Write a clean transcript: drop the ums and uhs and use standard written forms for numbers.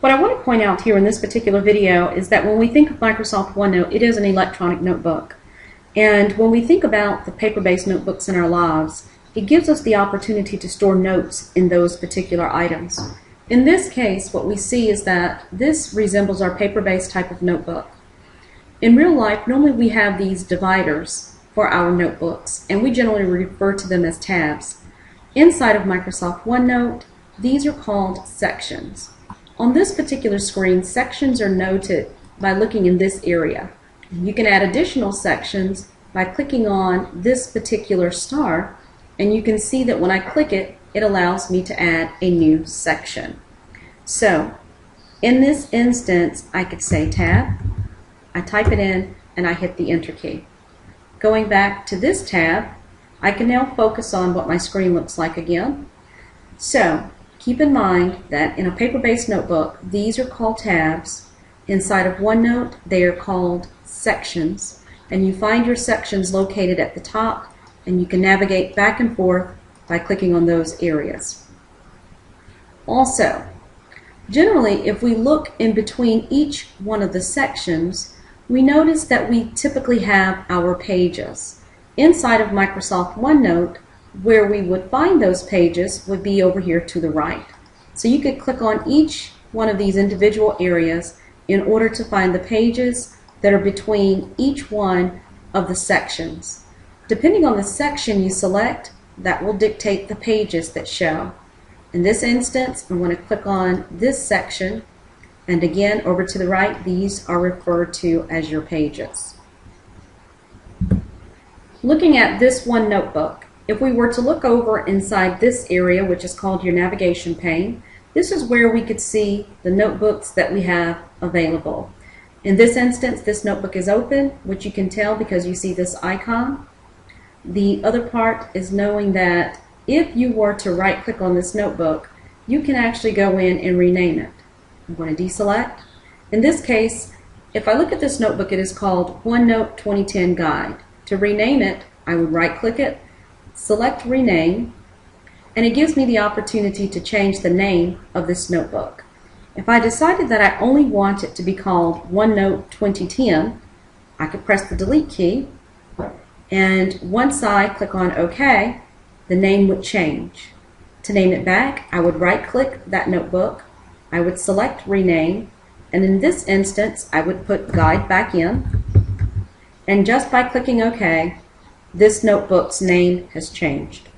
What I want to point out here in this particular video is that when we think of Microsoft OneNote, it is an electronic notebook. And when we think about the paper-based notebooks in our lives, it gives us the opportunity to store notes in those particular items. In this case, what we see is that this resembles our paper-based type of notebook. In real life, normally we have these dividers for our notebooks, and we generally refer to them as tabs. Inside of Microsoft OneNote, these are called sections. On this particular screen, sections are noted by looking in this area. You can add additional sections by clicking on this particular star, and you can see that when I click it, it allows me to add a new section. So, in this instance, I could say tab, I type it in, and I hit the enter key. Going back to this tab, I can now focus on what my screen looks like again. So, keep in mind that in a paper-based notebook, these are called tabs. Inside of OneNote, they are called sections, and you find your sections located at the top, and you can navigate back and forth by clicking on those areas. Also, generally, if we look in between each one of the sections, we notice that we typically have our pages. Inside of Microsoft OneNote, where we would find those pages would be over here to the right. So you could click on each one of these individual areas in order to find the pages that are between each one of the sections. Depending on the section you select, that will dictate the pages that show. In this instance, I'm going to click on this section, and again over to the right, these are referred to as your pages. Looking at this one notebook, if we were to look over inside this area, which is called your navigation pane, this is where we could see the notebooks that we have available. In this instance, this notebook is open, which you can tell because you see this icon. The other part is knowing that if you were to right click on this notebook, you can actually go in and rename it. I'm going to deselect. In this case, if I look at this notebook, it is called OneNote 2010 Guide. To rename it, I would right click it, select rename, and it gives me the opportunity to change the name of this notebook. If I decided that I only want it to be called OneNote 2010, I could press the delete key, and once I click on OK, the name would change. To name it back, I would right click that notebook, I would select rename, and in this instance I would put guide back in, and just by clicking OK, this notebook's name has changed.